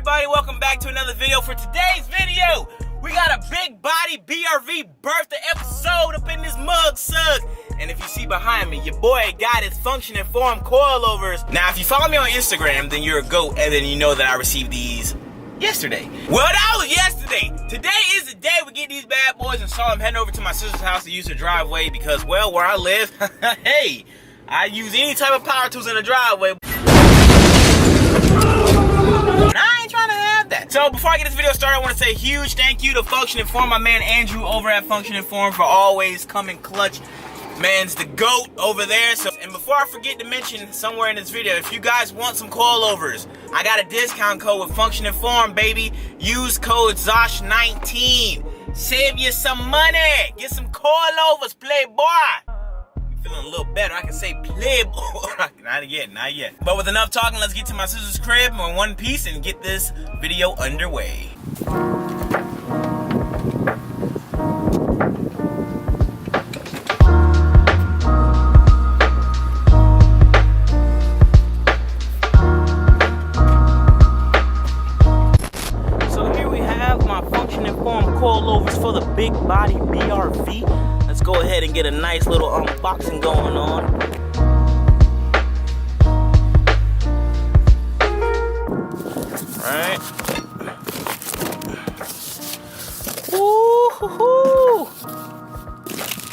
everybody? Welcome back to another video. For today's video, we got a big body BRV BERTHA episode up in this mug sug. And if you see behind me, your boy got his functioning form coilovers. Now, if you follow me on Instagram, then you're a GOAT, and then you know that I received these yesterday. Well, that was yesterday. Today is the day we get these bad boys, and so I'm heading over to my sister's house to use her driveway because, well, where I live, hey, I use any type of power tools in the driveway. I ain't trying to have that. So before I get this video started, I want to say a huge thank you to Functioning Form, my man Andrew over at Functioning Form, for always coming clutch. Man's the GOAT over there. So, and before I forget to mention somewhere in this video, if you guys want some coilovers, I got a discount code with Functioning Form, baby. Use code Zosh19. Save you some money. Get some coilovers, playboy. Feeling a little better, I can say playboy. Not yet, not yet. But with enough talking, let's get to my sister's crib in one piece and get this video underway. So here we have my Functioning Form coilovers for the big body BRV. Let's go ahead and get a nice little unboxing going on. Alright. Woo-hoo-hoo.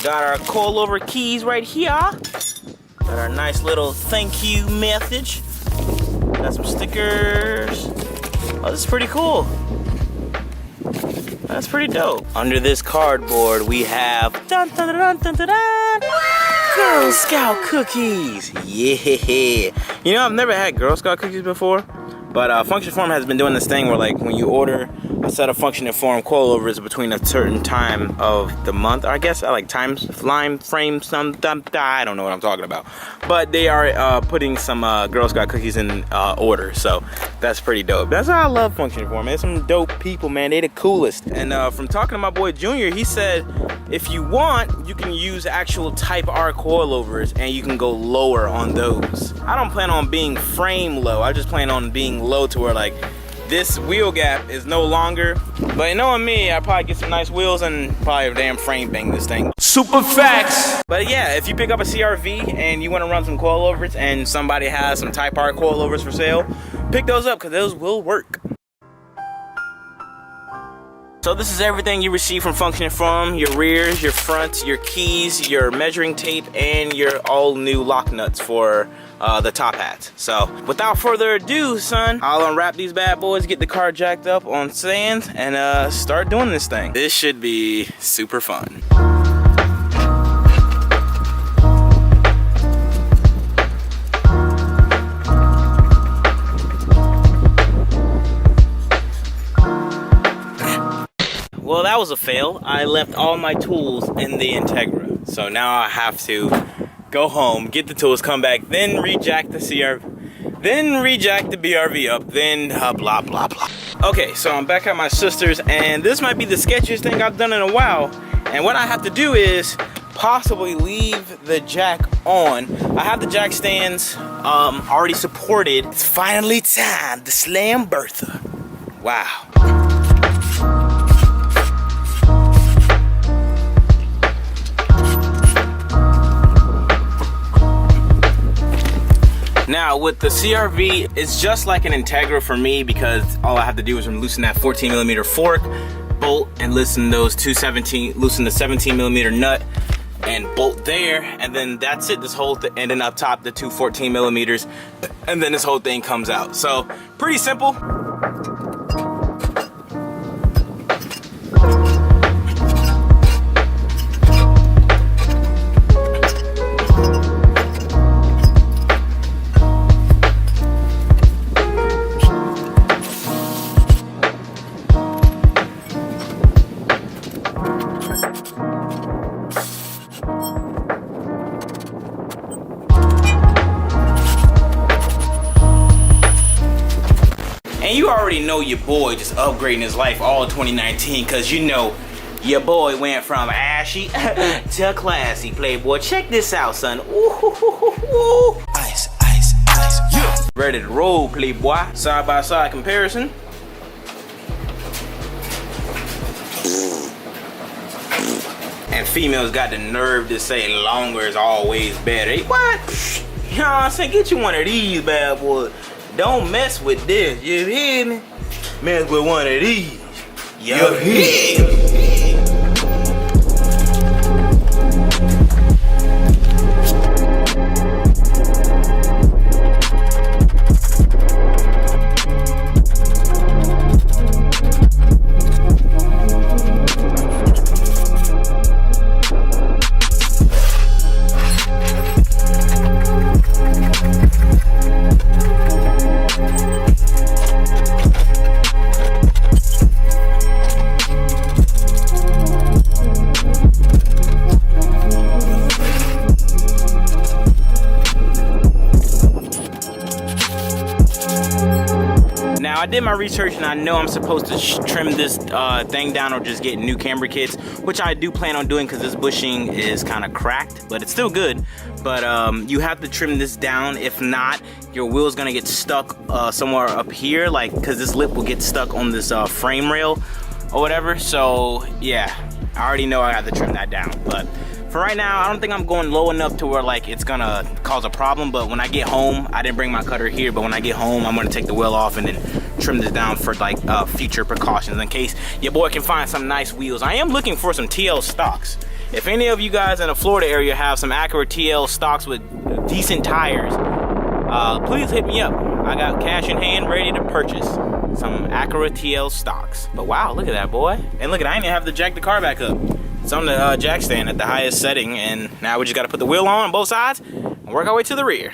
Got our coilover keys right here. Got our nice little thank you message. Got some stickers. Oh, this is pretty cool. That's pretty dope. Under this cardboard, we have dun, dun, dun, dun, dun, dun, Girl Scout cookies. Yeah. You know, I've never had Girl Scout cookies before, but Functioning Form has been doing this thing where, like, when you order a set of Functioning Form coilovers between a certain time of the month, I guess, I like time frame, I don't know what I'm talking about, but they are putting some Girl Scout cookies in order, so that's pretty dope. That's how I love Functioning Form, man. It's some dope people, man. They the coolest. And from talking to my boy Junior, he said if you want, you can use actual Type R coilovers and you can go lower on those. I don't plan on being frame low. I just plan on being low to where, like, this wheel gap is no longer, but knowing me, I probably get some nice wheels and probably a damn frame bang this thing. Super facts! But yeah, if you pick up a CRV and you want to run some coilovers and somebody has some Type R coilovers for sale, pick those up because those will work. So this is everything you receive from Functioning Form: your rears, your fronts, your keys, your measuring tape, and your all new lock nuts for the top hats. So without further ado, son, I'll unwrap these bad boys, get the car jacked up on sand, and start doing this thing. This should be super fun. Well, that was a fail. I left all my tools in the Integra. So now I have to go home, get the tools, come back, then rejack the CRV, then rejack the BRV up, then blah, blah, blah. Okay, so I'm back at my sister's, and this might be the sketchiest thing I've done in a while. And what I have to do is possibly leave the jack on. I have the jack stands already supported. It's finally time to slam BERTHA. Wow. Now with the CRV, it's just like an Integra for me because all I have to do is loosen that 14mm fork, bolt, and loosen those loosen the 17mm nut and bolt there, and then that's it. This whole thing, and then up top the two 14mm, and then this whole thing comes out. So pretty simple. And you already know your boy just upgrading his life all 2019, because you know your boy went from ashy to classy, playboy. Check this out, son. Ooh. Ice, ice, ice. Yeah. Ready to roll, playboy. Side by side comparison. And females got the nerve to say longer is always better. Hey, what? You know what I'm saying? Get you one of these bad boys. Don't mess with this. You hear me? Mess with one of these. You hear me? Now I did my research and I know I'm supposed to trim this thing down or just get new camber kits, which I do plan on doing because this bushing is kind of cracked, but it's still good. But you have to trim this down. If not, your wheel's gonna get stuck somewhere up here, like, because this lip will get stuck on this frame rail or whatever. So yeah, I already know I have to trim that down. But for right now, I don't think I'm going low enough to where like it's gonna cause a problem. But when I get home, I didn't bring my cutter here, but when I get home, I'm gonna take the wheel off and then trim this down for like future precautions in case your boy can find some nice wheels. I am looking for some TL stocks. If any of you guys in the Florida area have some accurate TL stocks with decent tires, please hit me up. I got cash in hand ready to purchase some accurate TL stocks. But wow, look at that, boy. And look at, I didn't even have to jack the car back up. It's on the jack stand at the highest setting, and now we just gotta put the wheel on both sides and work our way to the rear.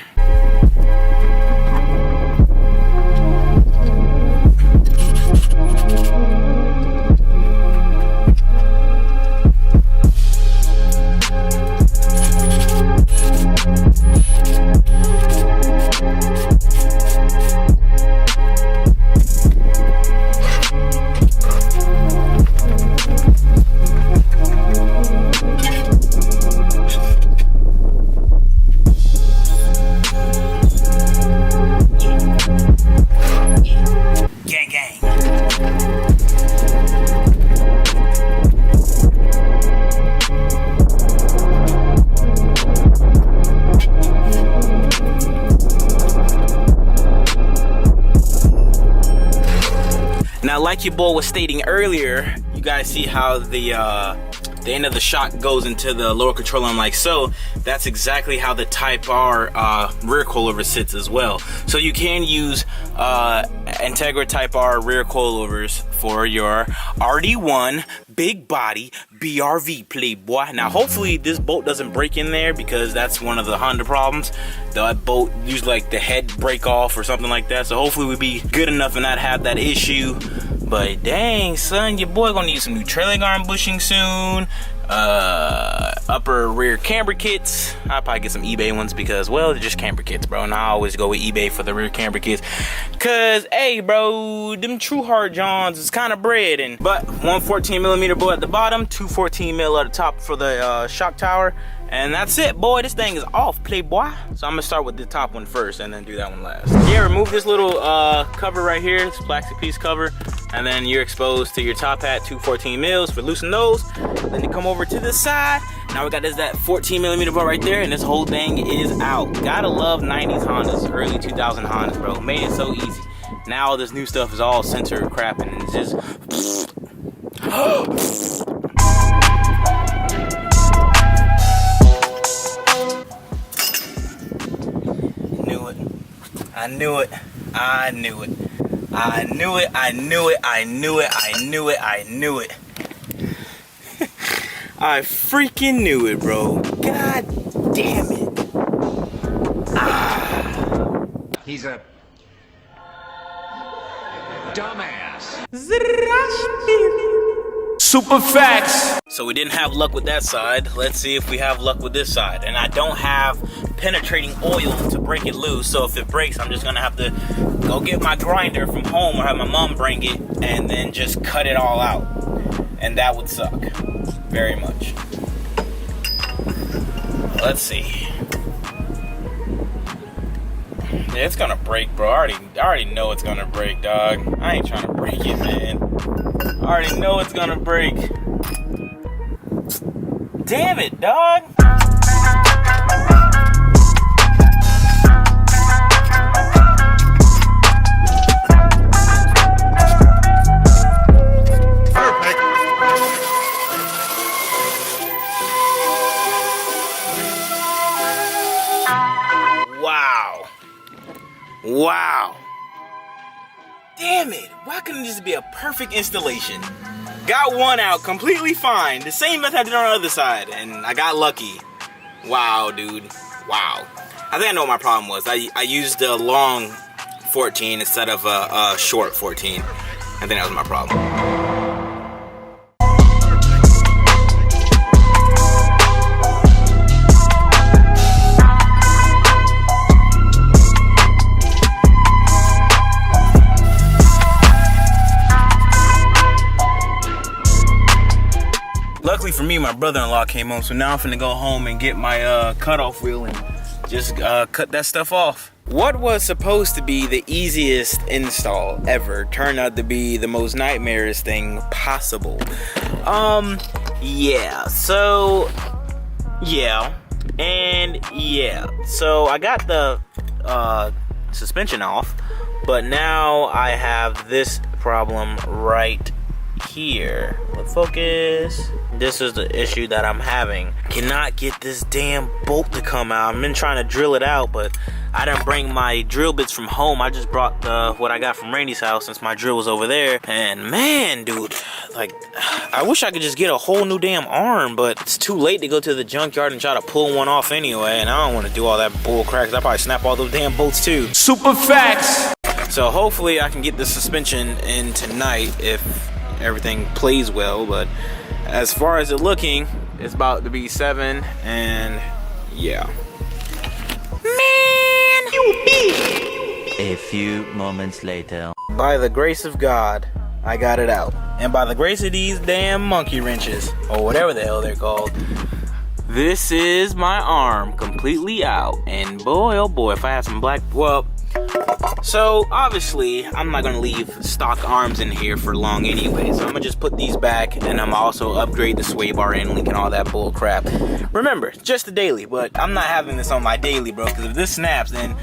Now, like your boy was stating earlier, you guys see how the end of the shock goes into the lower control arm like so. That's exactly how the Type R rear coilover sits as well. So you can use Integra Type R rear coilovers for your RD1 big body BRV playboy. Now hopefully this bolt doesn't break in there, because that's one of the Honda problems. The bolt usually like the head break off or something like that. So hopefully we'll be good enough and not have that issue. But dang son, your boy gonna need some new trailing arm bushing soon. Upper rear camber kits. I'll probably get some eBay ones because, well, they're just camber kits, bro. And I always go with eBay for the rear camber kits. Cause, hey, bro, them true hard johns is kind of bread. But 114mm bolt at the bottom, 214mm at the top for the shock tower. And that's it, boy. This thing is off, playboy. So I'm gonna start with the top one first and then do that one last. Yeah, remove this little cover right here, this plastic piece cover, and then you're exposed to your top hat, 214mm for loosen those. Then you come over to this side. Now we got that 14mm bolt right there, and this whole thing is out. Gotta love 90s Hondas, early 2000 Hondas, bro. Made it so easy. Now all this new stuff is all sensor crap, and it's just I knew it. I knew it. I knew it. I knew it. I knew it. I knew it. I knew it. I freaking knew it, bro. God damn it. Ah. He's a dumbass. Super facts. So we didn't have luck with that side. Let's see if we have luck with this side. And I don't have penetrating oil to break it loose. So if it breaks, I'm just gonna have to go get my grinder from home or have my mom bring it and then just cut it all out. And that would suck very much. Let's see. Yeah, it's gonna break, bro. I already know it's gonna break, dog. I ain't trying to break it, man. I already know it's gonna break. Damn it, dog. Wow. Wow. Damn it. Why couldn't this be a perfect installation? Got one out completely fine. The same method I did on the other side, and I got lucky. Wow, dude. Wow. I think I know what my problem was. I used a long 14 instead of a short 14. I think that was my problem. Luckily for me, my brother-in-law came home, so now I'm finna go home and get my cutoff wheel and just cut that stuff off. What was supposed to be the easiest install ever turned out to be the most nightmarish thing possible. Yeah, so I got the suspension off, but now I have this problem right here. Focus. This is the issue that I'm having. Cannot get this damn bolt to come out. I've been trying to drill it out, but I didn't bring my drill bits from home. I just brought what I got from Randy's house since my drill was over there. And man, dude, like, I wish I could just get a whole new damn arm, but it's too late to go to the junkyard and try to pull one off anyway. And I don't want to do all that bull crap, 'cause I probably snap all those damn bolts too. Super facts. So hopefully I can get the suspension in tonight if everything plays well, but as far as it looking, it's about to be 7, and yeah. Man, you beat. A few moments later. By the grace of God, I got it out. And by the grace of these damn monkey wrenches, or whatever the hell they're called, this is my arm completely out. And boy, oh boy, if I have some black, well, so obviously I'm not gonna leave stock arms in here for long anyway, so I'm gonna just put these back, and I'm also upgrade the sway bar end link and all that bull crap. Remember, just the daily, but I'm not having this on my daily, bro, because if this snaps, then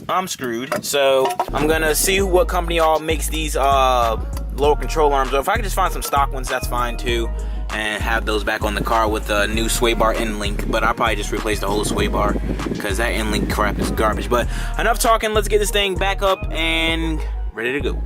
I'm screwed. So I'm gonna see what company all makes these lower control arms, or if I can just find some stock ones, that's fine too, and have those back on the car with a new sway bar end link. But I'll probably just replace the whole sway bar, because that end link crap is garbage. But enough talking, let's get this thing back up and ready to go.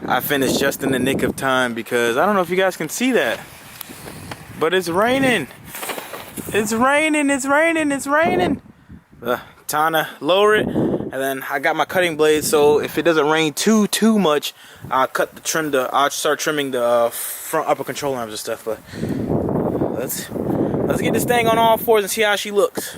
I finished just in the nick of time, because I don't know if you guys can see that, but it's raining. It's raining, it's raining, it's raining. Time to lower it, and then I got my cutting blade, so if it doesn't rain too much, I'll I'll start trimming the front upper control arms and stuff. But let's get this thing on all fours and see how she looks.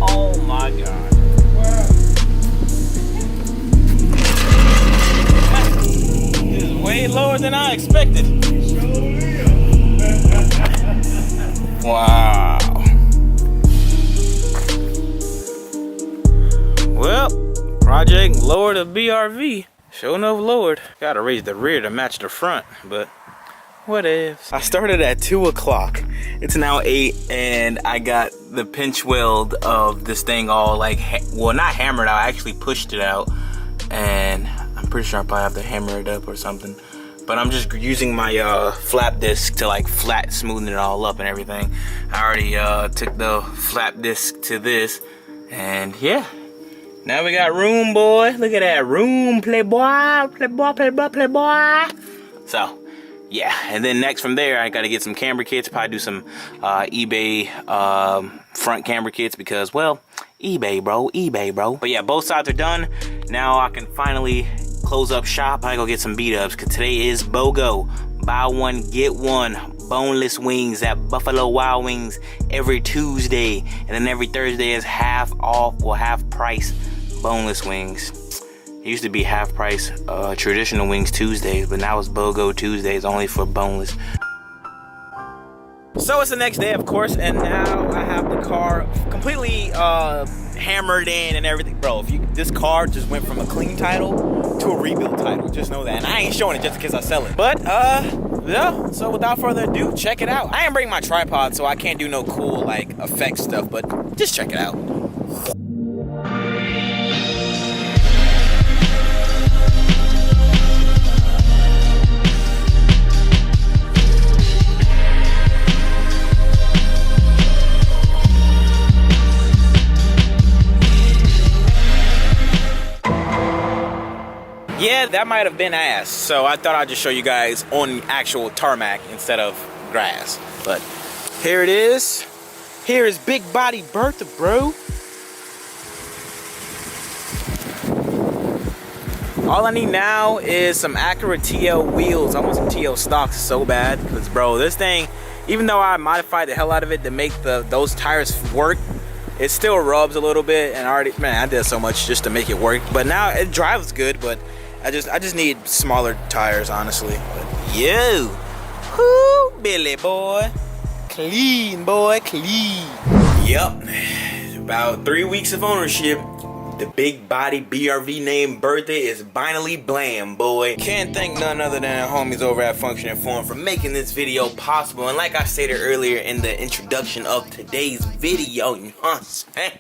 Oh my God. This is way lower than I expected. Wow. Well, project lowered the BRV. Sure enough lowered. Gotta raise the rear to match the front, but what if? I started at 2 o'clock. It's now 8, and I got the pinch weld of this thing all like, well, not hammered out. I actually pushed it out, and I'm pretty sure I probably have to hammer it up or something. But I'm just using my flap disc to like flat smoothen it all up and everything. I already took the flap disc to this, and yeah. Now we got room, boy. Look at that room, playboy, playboy, playboy, playboy. So, yeah. And then next from there, I got to get some camera kits. Probably do some eBay front camera kits because, well, eBay, bro. eBay, bro. But yeah, both sides are done. Now I can finally close up shop. I go get some beat-ups because today is BOGO. Buy one, get one. Boneless wings at Buffalo Wild Wings every Tuesday. And then every Thursday is half off or half price boneless wings. It used to be half price traditional wings Tuesdays, but now it's BOGO Tuesdays only for boneless. So it's the next day, of course, and now I have the car completely hammered in and everything. Bro, this car just went from a clean title to a rebuild title. Just know that. And I ain't showing it just in case I sell it. But, yeah, so without further ado, check it out. I ain't bringing my tripod, so I can't do no cool, like, effect stuff, but just check it out. Yeah, that might have been ass. So I thought I'd just show you guys on actual tarmac instead of grass. But here it is. Here is big body BERTHA, bro. All I need now is some accurate TL wheels. I want some TL stocks so bad. Because, bro, this thing, even though I modified the hell out of it to make those tires work, it still rubs a little bit. And I did so much just to make it work. But now it drives good, but I just need smaller tires, honestly. But yo, whoo, Billy boy, clean boy, clean. Yup, about 3 weeks of ownership. The big body BRV named BERTHA is finally blam, boy. Can't thank none other than our homies over at Function and Form for making this video possible. And like I stated earlier in the introduction of today's video, you know what I'm saying?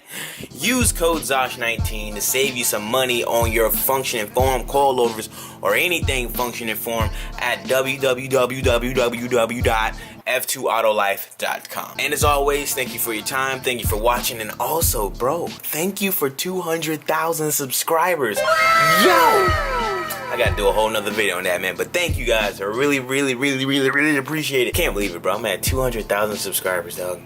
Use code ZOSH19 to save you some money on your Function and Form coilovers or anything Function and Form at www.f2autolife.com. And as always, thank you for your time, thank you for watching, and also, bro, thank you for 200,000 subscribers. Yo! I gotta do a whole nother video on that, man, but thank you guys. I really appreciate it. Can't believe it, bro. I'm at 200,000 subscribers, dog.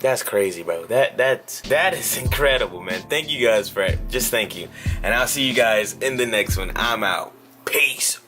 That's crazy, bro. That is incredible, man. Thank you guys for it. Just thank you. And I'll see you guys in the next one. I'm out. Peace.